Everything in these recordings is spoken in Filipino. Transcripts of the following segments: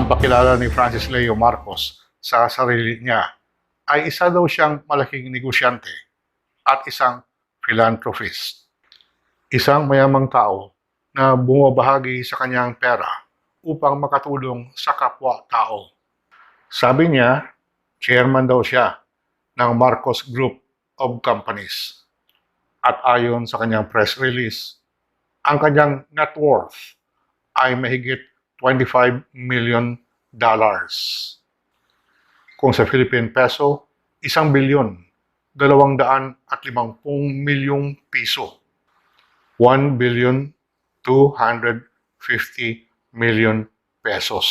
Ang pakilala ni Francis Leo Marcos sa sarili niya ay isa daw siyang malaking negosyante at isang philanthropist. Isang mayamang tao na bumabahagi sa kanyang pera upang makatulong sa kapwa-tao. Sabi niya, chairman daw siya ng Marcos Group of Companies. At ayon sa kanyang press release, ang kanyang net worth ay mahigit $25 million. Kung sa Philippine peso, 1,250,000,000 piso. 1,250,000,000 pesos.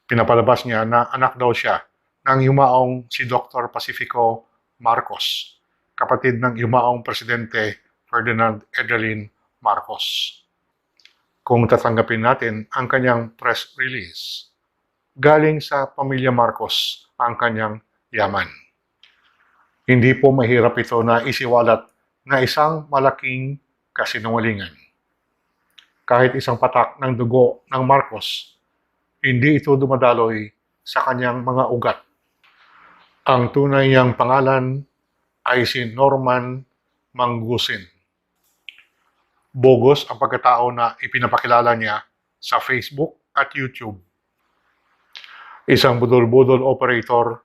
Pinapalabas niya na anak daw siya ng yumaong si Dr. Pacifico Marcos, kapatid ng yumaong Presidente Ferdinand Edelin Marcos. Kung tatanggapin natin ang kanyang press release, galing sa pamilya Marcos ang kanyang yaman. Hindi po mahirap ito na isiwalat na isang malaking kasinungalingan. Kahit isang patak ng dugo ng Marcos, hindi ito dumadaloy sa kanyang mga ugat. Ang tunay niyang pangalan ay si Norman Mangusin. Bogus ang pagkatao na ipinapakilala niya sa Facebook at YouTube. Isang budol-budol operator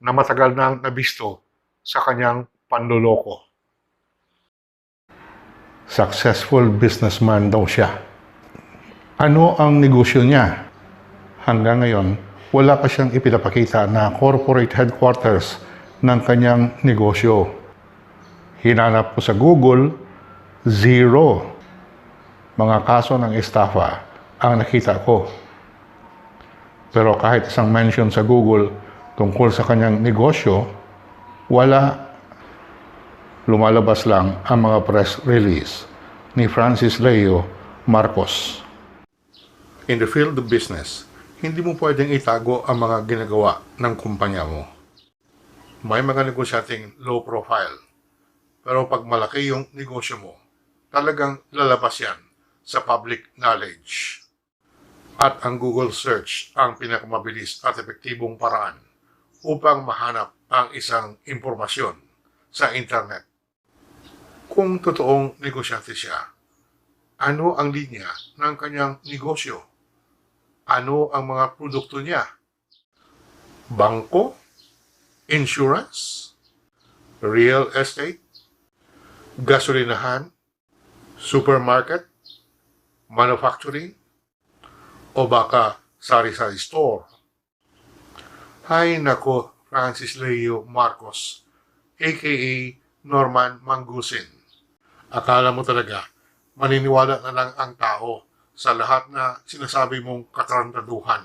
na matagal nang nabisto sa kanyang panloloko. Successful businessman daw siya. Ano ang negosyo niya? Hanggang ngayon, wala pa siyang ipinapakita na corporate headquarters ng kanyang negosyo. Hinanap ko sa Google, zero. Mga kaso ng estafa ang nakita ko. Pero kahit isang mention sa Google tungkol sa kanyang negosyo, wala. Lumalabas lang ang mga press release ni Francis Leo Marcos. In the field of business, hindi mo pwedeng itago ang mga ginagawa ng kumpanya mo. May mga negosyanteng low profile. Pero pag malaki yung negosyo mo, talagang lalabas yan sa public knowledge. At ang Google search ang pinakamabilis at epektibong paraan upang mahanap ang isang impormasyon sa internet. Kung totoong negosyante siya, ano ang linya ng kanyang negosyo? Ano ang mga produkto niya? Bangko? Insurance? Real estate? Gasolinahan? Supermarket? Manufacturing? O baka sari-sari store? Hay nako, Francis Leo Marcos, aka Norman Mangusin. Akala mo talaga, maniniwala na lang ang tao sa lahat na sinasabi mong katarantaduhan.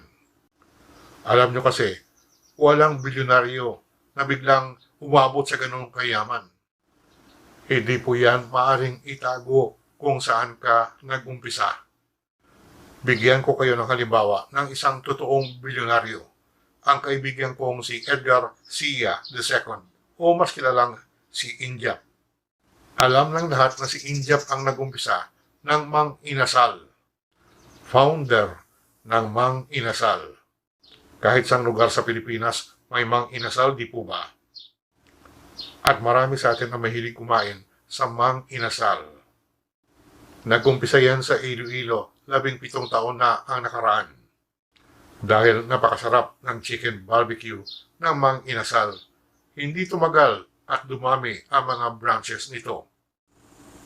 Alam nyo kasi, walang bilyonaryo na biglang umabot sa ganong kayaman. Hindi po yan maaring itago kung saan ka nag-umpisa. Bigyan ko kayo ng halimbawa ng isang totoong bilyonaryo, ang kaibigan kong si Edgar Sia II o mas kilalang si Injap. Alam ng lahat na si Injap ang nag-umpisa ng Mang Inasal, founder ng Mang Inasal. Kahit sa lugar sa Pilipinas may Mang Inasal, di po ba? At marami sa atin na mahilig kumain sa Mang Inasal. Nag-umpisa yan sa Iloilo, 17 taon na ang nakaraan. Dahil napakasarap ng chicken barbecue ng Mang Inasal, hindi tumagal at dumami ang mga branches nito.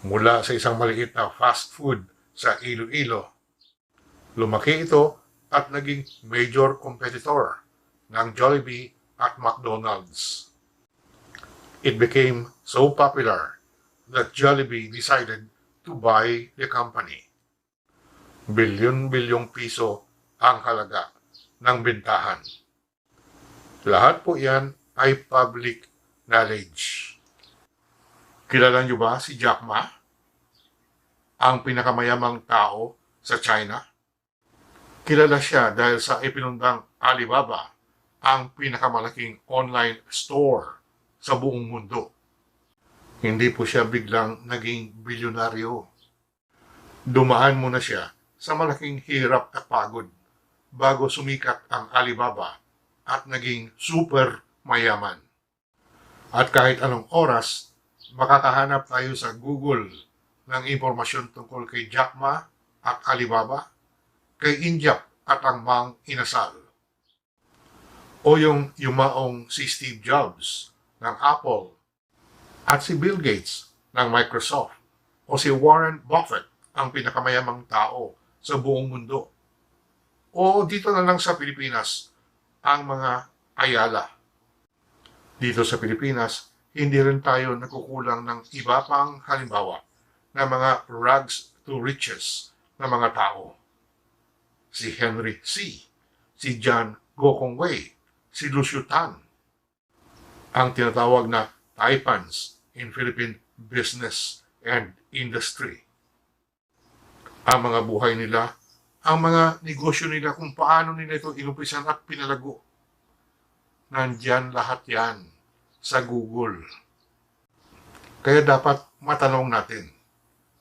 Mula sa isang maliit na fast food sa Iloilo, lumaki ito at naging major competitor ng Jollibee at McDonald's. It became so popular that Jollibee decided to buy the company. Bilyon-bilyong piso ang halaga ng bentahan. Lahat po yan ay public knowledge. Kilala niyo ba si Jack Ma? Ang pinakamayamang tao sa China? Kilala siya dahil sa ipinundang Alibaba, ang pinakamalaking online store sa buong mundo. Hindi po siya biglang naging bilyonaryo. Dumaan muna siya sa malaking hirap at pagod bago sumikat ang Alibaba at naging super mayaman. At kahit anong oras, makakahanap tayo sa Google ng impormasyon tungkol kay Jack Ma at Alibaba, kay Injap at ang Mang Inasal, o yung yumaong si Steve Jobs ng Apple at si Bill Gates ng Microsoft, o si Warren Buffett, ang pinakamayamang tao sa buong mundo. O dito na lang sa Pilipinas, ang mga Ayala. Dito sa Pilipinas, hindi rin tayo nakukulang ng iba pang halimbawa na mga rags to riches na mga tao. Si Henry C., si John Gokong Wei, si Lucio Tan, ang tinatawag na Taipans in Philippine Business and Industry. Ang mga buhay nila, ang mga negosyo nila, kung paano nila ito inumpisan at pinalago. Nandyan lahat yan sa Google. Kaya dapat matanong natin,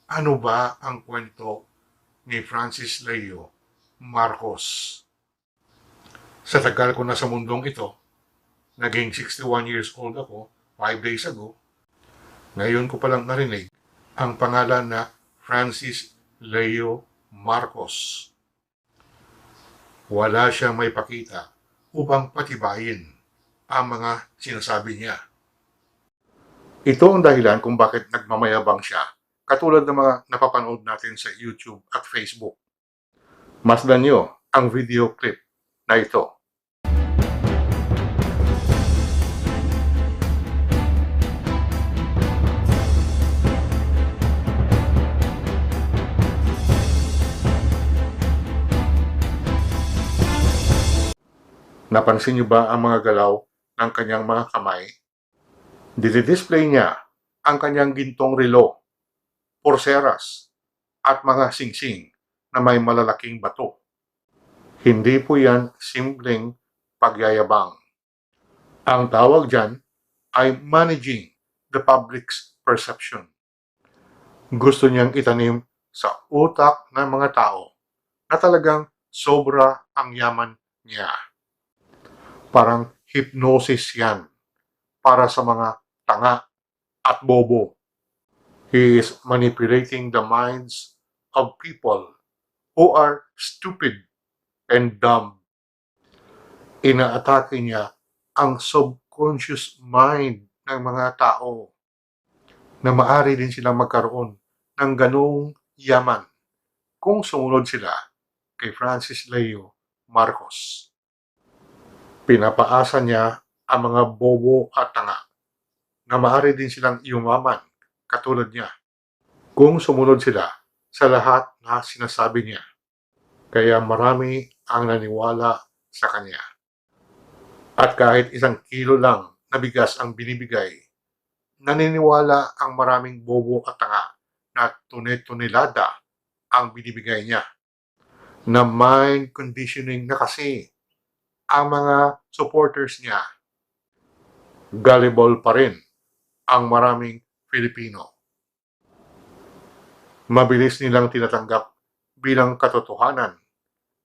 ano ba ang kwento ni Francis Leo Marcos? Sa tagal ko na sa mundong ito, naging 61 years old ako 5 days ago, ngayon ko palang narinig ang pangalan na Francis Leo Marcos. Wala siyang may pakita upang patibayin ang mga sinasabi niya. Ito ang dahilan kung bakit nagmamayabang siya, katulad ng mga napapanood natin sa YouTube at Facebook. Masdan niyo ang video clip na ito. Napansin niyo ba ang mga galaw ng kanyang mga kamay? Didi-display niya ang kanyang gintong relo, porseras, at mga singsing na may malalaking bato. Hindi po yan simpleng pagyayabang. Ang tawag dyan ay managing the public's perception. Gusto niyang itanim sa utak ng mga tao na talagang sobra ang yaman niya. Parang hypnosis yan para sa mga tanga at bobo. He is manipulating the minds of people who are stupid and dumb. Inaatake niya ang subconscious mind ng mga tao na maaari din silang magkaroon ng ganung yaman kung sumunod sila kay Francis Leo Marcos. Pinapaasa niya ang mga bobo at tanga na maaari din silang yumaman katulad niya kung sumunod sila sa lahat na sinasabi niya. Kaya marami ang naniwala sa kanya. At kahit 1 kilo lang na bigas ang binibigay, naniniwala ang maraming bobo at tanga na tunilada ang binibigay niya. Na mind conditioning na kasi ang mga supporters niya. Gullible pa rin ang maraming Pilipino. Mabilis nilang tinatanggap bilang katotohanan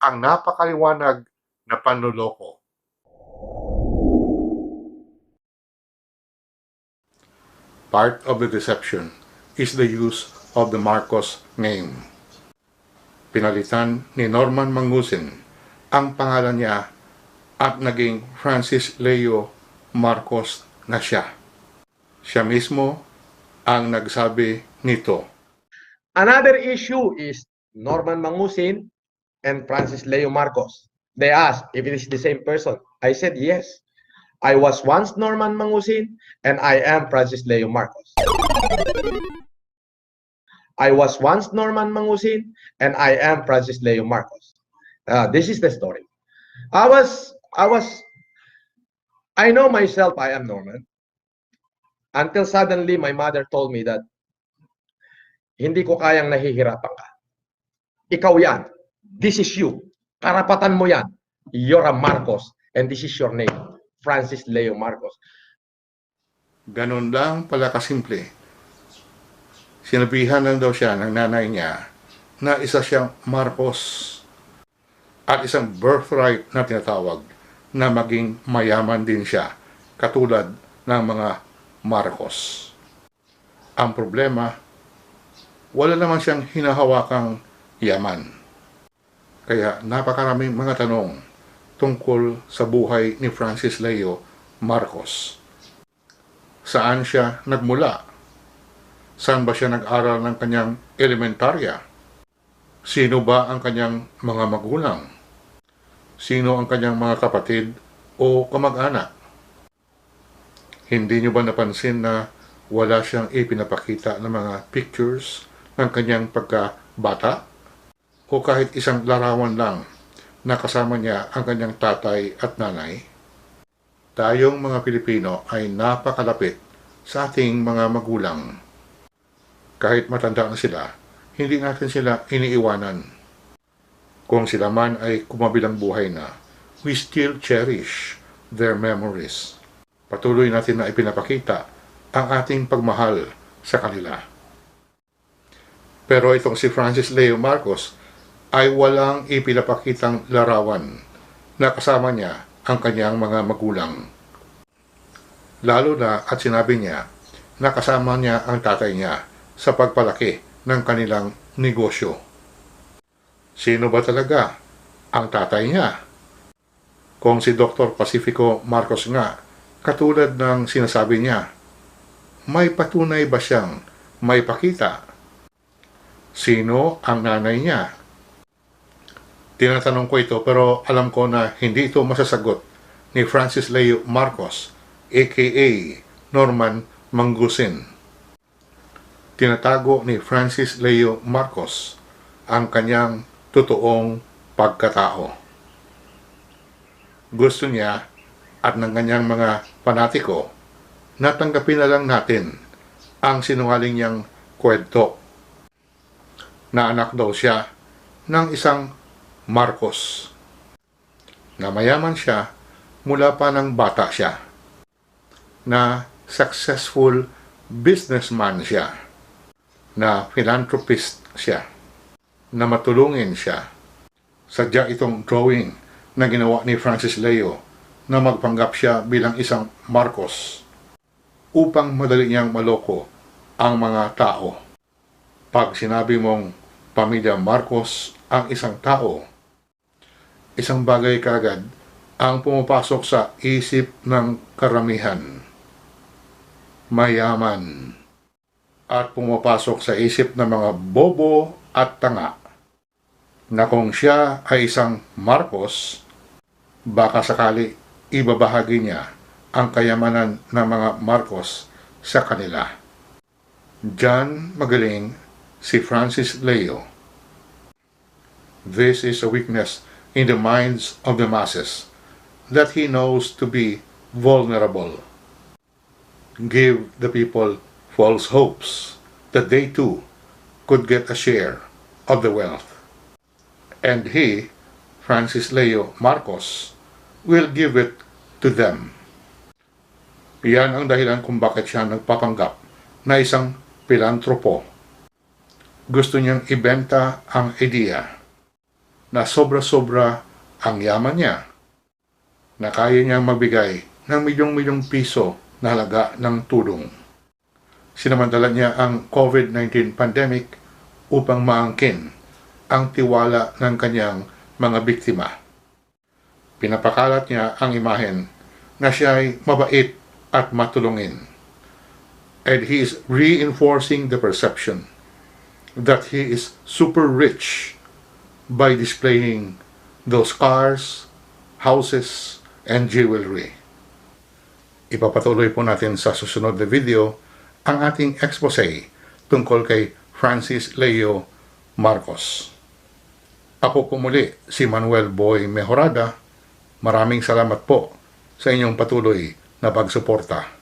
ang napakaliwanag na panloloko. Part of the deception is the use of the Marcos name. Pinalitan ni Norman Mangusin ang pangalan niya at naging Francis Leo Marcos na siya. Siya mismo ang nagsabi nito. Another issue is Norman Mangusin and Francis Leo Marcos. They asked if it is the same person. I said yes. I was once Norman Mangusin and I am Francis Leo Marcos. I was once Norman Mangusin and I am Francis Leo Marcos. This is the story. I know myself I am Norman until suddenly my mother told me that hindi ko kayang nahihirapan ka. Ikaw yan. This is you. Karapatan mo yan. You're a Marcos and this is your name. Francis Leo Marcos. Ganun lang pala kasimple. Sinabihan lang daw siya ng nanay niya na isa siyang Marcos. at isang birthright na tinatawag na maging mayaman din siya katulad ng mga Marcos. Ang problema, wala naman siyang hinahawakang yaman. Kaya napakaraming mga tanong tungkol sa buhay ni Francis Leo Marcos. Saan siya nagmula? Saan ba siya nag-aral ng kanyang elementarya? Sino ba ang kanyang mga magulang? Sino ang kanyang mga kapatid o kamag-anak? Hindi niyo ba napansin na wala siyang ipinapakita ng mga pictures ng kanyang pagkabata? O kahit isang larawan lang na kasama niya ang kanyang tatay at nanay? Tayong mga Pilipino ay napakalapit sa ating mga magulang. Kahit matanda na sila, hindi natin sila iniiwanan. Kung sila man ay kumabilang buhay na, we still cherish their memories. Patuloy natin na ipinapakita ang ating pagmahal sa kanila. Pero itong si Francis Leo Marcos ay walang ipinapakitang larawan na kasama niya ang kanyang mga magulang. Lalo na at sinabi niya na kasama niya ang tatay niya sa pagpalaki ng kanilang negosyo. Sino ba talaga ang tatay niya? Kung si Dr. Pacifico Marcos nga, katulad ng sinasabi niya, may patunay ba siyang may pakita? Sino ang nanay niya? Tinatanong ko ito pero alam ko na hindi ito masasagot ni Francis Leo Marcos, aka Norman Mangusin. Tinatago ni Francis Leo Marcos ang kanyang totoong pagkatao. Gusto niya at ng kanyang mga panatiko na tanggapin na lang natin ang sinungaling niyang kwento na anak daw siya ng isang Marcos, na mayaman siya mula pa ng bata siya, na successful businessman siya, na philanthropist siya, na matulungin siya. Sadya itong drawing na ginawa ni Francis Leo na magpanggap siya bilang isang Marcos upang madali niyang maloko ang mga tao. Pag sinabi mong pamilya Marcos ang isang tao, isang bagay kaagad ang pumapasok sa isip ng karamihan. Mayaman. At pumapasok sa isip ng mga bobo at tanga na kung siya ay isang Marcos, baka sakali ibabahagi niya ang kayamanan ng mga Marcos sa kanila. Diyan magaling si Francis Leo. This is a weakness in the minds of the masses that he knows to be vulnerable. Give the people false hopes that they too could get a share of the wealth. And he, Francis Leo Marcos, will give it to them. Iyan ang dahilan kung bakit siya nagpapanggap na isang pilantropo. Gusto niyang ibenta ang ideya na sobra-sobra ang yaman niya, na kaya niyang magbigay ng milyong-milyong piso na halaga ng tulong. Sinamantala niya ang COVID-19 pandemic upang maangkin ang tiwala ng kanyang mga biktima. Pinapakalat niya ang imahen na siya ay mabait at matulungin. And he is reinforcing the perception that he is super rich by displaying those cars, houses, and jewelry. Ipapatuloy po natin sa susunod na video ang ating expose tungkol kay Francis Leo Marcos. Ako po muli si Manuel Boy Mejorada. Maraming salamat po sa inyong patuloy na pagsuporta.